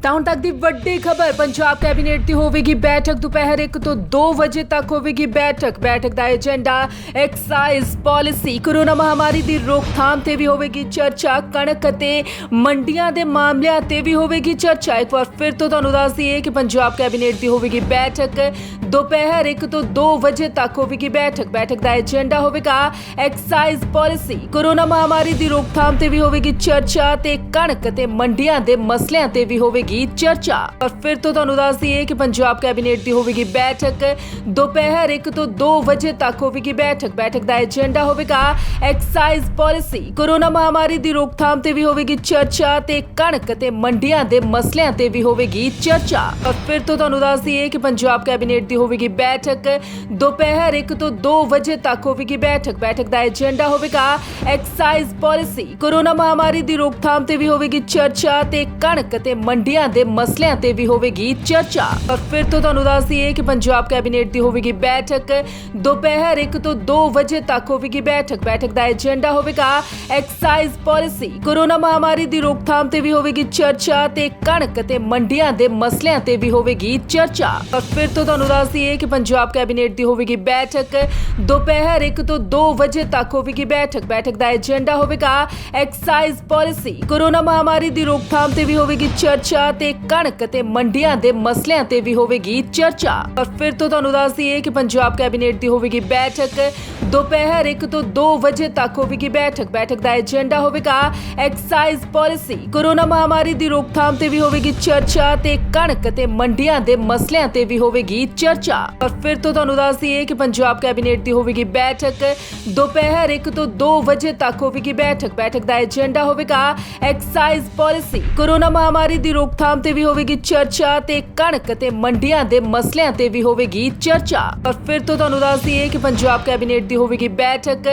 ਤਾਂ ਹੁਣ ਤੱਕ ਦੀ ਵੱਡੀ ਖਬਰ ਪੰਜਾਬ ਕੈਬਨਿਟ ਦੀ ਹੋਵੇਗੀ ਬੈਠਕ ਦੁਪਹਿਰ 1 ਤੋਂ 2 ਵਜੇ ਤੱਕ ਹੋਵੇਗੀ ਬੈਠਕ ਦਾ ਏਜੰਡਾ ਐਕਸਾਈਜ਼ ਪਾਲਿਸੀ ਕੋਰੋਨਾ ਮਹਾਮਾਰੀ ਦੀ ਰੋਕਥਾਮ ਤੇ ਵੀ ਹੋਵੇਗੀ ਚਰਚਾ ਕਣਕ ਅਤੇ ਮੰਡੀਆਂ ਦੇ ਮਾਮਲਿਆਂ ਤੇ ਵੀ ਹੋਵੇਗੀ ਚਰਚਾ। ਇੱਕ ਵਾਰ ਫਿਰ ਤੋਂ ਤੁਹਾਨੂੰ ਦੱਸ ਦਈਏ ਕਿ ਪੰਜਾਬ ਕੈਬਨਿਟ ਦੀ ਹੋਵੇਗੀ ਬੈਠਕ ਦੁਪਹਿਰ 1 ਤੋਂ 2 ਵਜੇ ਤੱਕ ਹੋਵੇਗੀ ਬੈਠਕ ਦਾ ਏਜੰਡਾ ਹੋਵੇਗਾ ਐਕਸਾਈਜ਼ ਪਾਲਿਸੀ ਕੋਰੋਨਾ ਮਹਾਮਾਰੀ ਦੀ ਰੋਕਥਾਮ ਤੇ ਵੀ ਹੋਵੇਗੀ ਚਰਚਾ ਤੇ ਕਣਕ ਤੇ ਮੰਡੀਆਂ ਦੇ ਮਸਲਿਆਂ ਤੇ ਵੀ ਹੋਵੇਗੀ ਚਰਚਾ। ਪਰ ਫਿਰ ਤੋਂ ਤੁਹਾਨੂੰ ਦੱਸ ਦਈਏ ਕਿ ਪੰਜਾਬ ਕੈਬਨਿਟ ਦੀ ਹੋਵੇਗੀ ਬੈਠਕ ਦੁਪਹਿਰ 1 ਤੋਂ 2 ਵਜੇ ਤੱਕ ਹੋਵੇਗੀ ਬੈਠਕ ਦਾ ਏਜੰਡਾ ਹੋਵੇਗਾ ਐਕਸਾਈਜ਼ ਪਾਲਿਸੀ ਕੋਰੋਨਾ ਮਹਾਮਾਰੀ ਦੀ ਰੋਕਥਾਮ ਤੇ ਵੀ ਹੋਵੇਗੀ ਚਰਚਾ ਤੇ ਕਣਕ ਤੇ ਮੰਡੀਆਂ ਦੇ ਮਸਲਿਆਂ ਤੇ ਵੀ ਹੋਵੇਗੀ ਚਰਚਾ। ਪਰ ਫਿਰ ਤੋਂ ਤੁਹਾਨੂੰ ਦੱਸ ਦਈਏ ਕਿ ਪੰਜਾਬ ਕੈਬਨਿਟ ਦੀ ਹੋਵੇਗੀ ਬੈਠਕ ਦੁਪਹਿਰ 1 ਤੋਂ 2 ਵਜੇ ਤੱਕ ਹੋਵੇਗੀ ਬੈਠਕ ਦਾ ਏਜੰਡਾ ਹੋਵੇਗਾ ਐਕਸਾਈਜ਼ ਪਾਲਿਸੀ ਕੋਰੋਨਾ ਮਹਾਮਾਰੀ ਦੀ ਰੋਕਥਾਮ ਤੇ ਵੀ ਹੋਵੇਗੀ ਚਰਚਾ ਤੇ ਕਣਕ ਤੇ ਮੰਡੀਆਂ ਦੇ ਮਸਲਿਆਂ ਤੇ ਵੀ ਹੋਵੇਗੀ ਚਰਚਾ। ਪਰ ਫਿਰ ਤੋਂ ਤੁਹਾਨੂੰ ਦੱਸ ਦਈਏ ਕਿ ਪੰਜਾਬ ਕੈਬਨਿਟ ਦੀ ਹੋਵੇਗੀ ਬੈਠਕ ਦੁਪਹਿਰ 1 ਤੋਂ 2 ਵਜੇ ਤੱਕ ਹੋਵੇਗੀ ਬੈਠਕ ਦਾ ਏਜੰਡਾ ਹੋਵੇਗਾ ਐਕਸਾਈਜ਼ ਪਾਲਿਸੀ ਕੋਰੋਨਾ ਮਹਾਮਾਰੀ ਦੀ ਰੋਕਥਾਮ ਤੇ ਵੀ ਹੋਵੇਗੀ ਚਰਚਾ ਤੇ ਕਣਕ ਤੇ ਮੰਡੀਆਂ ਦੇ ਮਸਲਿਆਂ ਤੇ ਵੀ ਹੋਵੇਗੀ ਚਰਚਾ। ਪਰ ਫਿਰ ਤੋਂ ਤੁਹਾਨੂੰ ਦੱਸ ਦਈਏ ਕਿ ਪੰਜਾਬ ਕੈਬਨਿਟ ਦੀ ਹੋਵੇਗੀ ਬੈਠਕ ਦੁਪਹਿਰ 1 ਤੋਂ 2 ਵਜੇ ਤੱਕ ਹੋਵੇਗੀ ਬੈਠਕ ਦਾ ਏਜੰਡਾ ਹੋਵੇਗਾ ਐਕਸਾਈਜ਼ ਪਾਲਿਸੀ ਕੋਰੋਨਾ ਮਹਾਮਾਰੀ ਦੀ ਰੋਕਥਾਮ ਤੇ ਵੀ ਹੋਵੇਗੀ ਚਰਚਾ ਤੇ ਕਣਕ ਤੇ ਮੰਡੀਆਂ ਦੇ ਮਸਲਿਆਂ ਤੇ ਵੀ ਹੋਵੇਗੀ ਚਰਚਾ। ਪਰ ਫਿਰ ਤੋਂ ਤੁਹਾਨੂੰ ਦੱਸ ਦਈਏ ਕਿ ਪੰਜਾਬ ਕੈਬਨਿਟ ਦੀ ਹੋਵੇਗੀ ਬੈਠਕ ਦੁਪਹਿਰ 1 ਤੋਂ 2 ਵਜੇ ਤੱਕ ਹੋਵੇਗੀ ਬੈਠਕ ਦਾ ਏਜੰਡਾ ਹੋਵੇਗਾ ਐਕਸਾਈਜ਼ ਪਾਲਿਸੀ ਕੋਰੋਨਾ ਮਹਾਮਾਰੀ ਦੀ ਰੋਕਥਾਮ ਤੇ ਵੀ ਹੋਵੇਗੀ ਚਰਚਾ ਤੇ ਕਣਕ ਤੇ ਮੰਡੀਆਂ ਦੇ ਮਸਲਿਆਂ ਤੇ ਵੀ ਹੋਵੇਗੀ ਚਰਚਾ। ਪਰ ਫਿਰ ਤੋਂ ਤੁਹਾਨੂੰ ਦੱਸ ਦਈਏ ਕਿ ਪੰਜਾਬ ਕੈਬਨਿਟ ਦੀ ਹੋਵੇਗੀ ਬੈਠਕ ਦੁਪਹਿਰ 1 ਤੋਂ 2 ਵਜੇ ਤੱਕ ਹੋਵੇਗੀ ਬੈਠਕ ਦਾ ਏਜੰਡਾ ਹੋਵੇਗਾ ਐਕਸਾਈਜ਼ ਪਾਲਿਸੀ ਕੋਰੋਨਾ ਮਹਾਮਾਰੀ ਦੀ ਰੋਕਥਾਮ ਤੇ ਵੀ ਹੋਵੇਗੀ ਚਰਚਾ ਤੇ ਕਣਕ ਤੇ ਮੰਡੀਆਂ ਦੇ ਮਸਲਿਆਂ ਤੇ ਵੀ ਹੋਵੇਗੀ ਚਰਚਾ। ਪਰ ਫਿਰ ਤੋਂ ਤੁਹਾਨੂੰ ਦੱਸ ਦਈਏ ਕਿ ਪੰਜਾਬ ਕੈਬਨਿਟ ਦੀ ਹੋਵੇਗੀ ਬੈਠਕ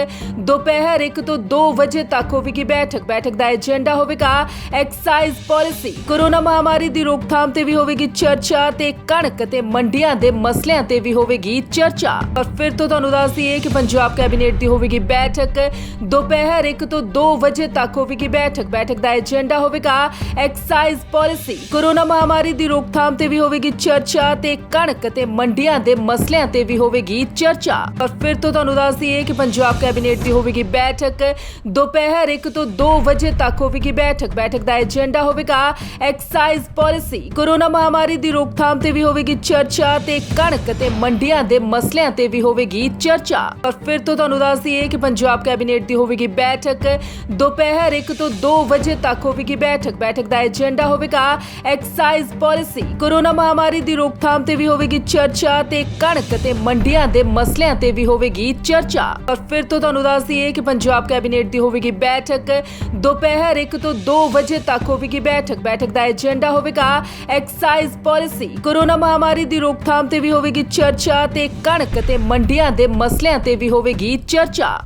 ਦੁਪਹਿਰ 1 ਤੋਂ 2 ਵਜੇ ਤੱਕ ਹੋਵੇਗੀ ਬੈਠਕ ਦਾ ਏਜੰਡਾ ਹੋਵੇਗਾ ਐਕਸਾਈਜ਼ ਪਾਲਿਸੀ ਕੋਰੋਨਾ ਮਹਾਮਾਰੀ ਦੀ ਰੋਕਥਾਮ ਤੇ ਵੀ ਹੋਵੇਗੀ ਚਰਚਾ ਤੇ ਕਣਕ ਤੇ ਮੰਡੀਆਂ ਦੇ ਮਸਲਿਆਂ ਤੇ ਵੀ ਹੋਵੇਗੀ ਚਰਚਾ। ਪਰ ਫਿਰ ਤੋਂ ਤੁਹਾਨੂੰ ਦੱਸ ਦਈਏ ਕਿ ਪੰਜਾਬ ਕੈਬਨਿਟ ਦੀ ਹੋਵੇਗੀ ਬੈਠਕ ਦੁਪਹਿਰ 1 ਤੋਂ 2 ਵਜੇ ਤੱਕ ਹੋਵੇਗੀ ਬੈਠਕ ਦਾ ਏਜੰਡਾ ਹੋਵੇਗਾ ਐਕਸਾਈਜ਼ ਪਾਲਿਸੀ ਕੋਰੋਨਾ ਮਹਾਮਾਰੀ ਦੀ ਰੋਕਥਾਮ ਤੇ ਵੀ ਹੋਵੇਗੀ ਚਰਚਾ ਤੇ ਕਣਕ ਤੇ ਮੰਡੀਆਂ ਦੇ ਮਸਲਿਆਂ ਤੇ ਵੀ ਹੋਵੇਗੀ ਚਰਚਾ। ਪਰ ਫਿਰ ਤੋਂ ਤੁਹਾਨੂੰ ਦੱਸ ਦਈਏ ਕਿ ਪੰਜਾਬ ਕੈਬਨਿਟ ਦੀ ਹੋਵੇਗੀ ਬੈਠਕ ਦੁਪਹਿਰ 1 ਤੋਂ 2 ਵਜੇ ਤੱਕ ਹੋਵੇਗੀ ਬੈਠਕ ਦਾ ਏਜੰਡਾ ਹੋਵੇਗਾ ਐਕਸਾਈਜ਼ ਪਾਲਿਸੀ ਕੋਰੋਨਾ ਮਹਾਮਾਰੀ ਦੀ ਰੋਕਥਾਮ ਤੇ ਵੀ ਹੋਵੇਗੀ ਚਰਚਾ ਤੇ ਕਣਕ ਤੇ ਮੰਡੀਆਂ ਦੇ ਮਸਲਿਆਂ ਤੇ ਵੀ ਹੋਵੇਗੀ ਚਰਚਾ। ਪਰ ਫਿਰ ਤੋਂ ਤੁਹਾਨੂੰ ਦੱਸ ਦਈਏ ਕਿ ਪੰਜਾਬ ਕੈਬਨਿਟ ਦੀ ਹੋਵੇਗੀ ਬੈਠਕ ਦੁਪਹਿਰ 1 ਤੋਂ 2 ਵਜੇ ਤੱਕ ਹੋਵੇਗੀ ਬੈਠਕ ਦਾ ਏਜੰਡਾ ਹੋਵੇਗਾ ਐਕਸਾਈਜ਼ ਪਾਲਿਸੀ ਕੋਰੋਨਾ ਮਹਾਮਾਰੀ ਦੀ ਰੋਕਥਾਮ ਤੇ ਵੀ ਹੋਵੇਗੀ ਚਰਚਾ ਤੇ ਕਣਕ ਤੇ ਮੰਡੀਆਂ ਦੇ ਮਸਲਿਆਂ ਤੇ ਵੀ ਹੋਵੇਗੀ ਚਰਚਾ। ਪਰ ਫਿਰ ਤੋਂ ਤੁਹਾਨੂੰ ਦੱਸ ਦਈਏ ਕਿ ਪੰਜਾਬ ਕੈਬਨਿਟ ਦੀ ਹੋਵੇਗੀ ਬੈਠਕ ਦੁਪਹਿਰ 1 ਤੋਂ 2 ਵਜੇ ਤੱਕ ਹੋਵੇਗੀ ਬੈਠਕ ਦਾ ਏਜੰਡਾ ਹੋਵੇਗਾ ਐਕਸਾਈਜ਼ ਪਾਲਿਸੀ ਕੋਰੋਨਾ ਮਹਾਮਾਰੀ ਦੀ ਰੋਕਥਾਮ ਤੇ ਵੀ ਹੋਵੇਗੀ ਚਰਚਾ ਤੇ ਕਣਕ ਤੇ ਮੰਡੀਆਂ ਦੇ ਮਸਲਿਆਂ ਤੇ ਵੀ ਹੋਵੇਗੀ ਚਰਚਾ।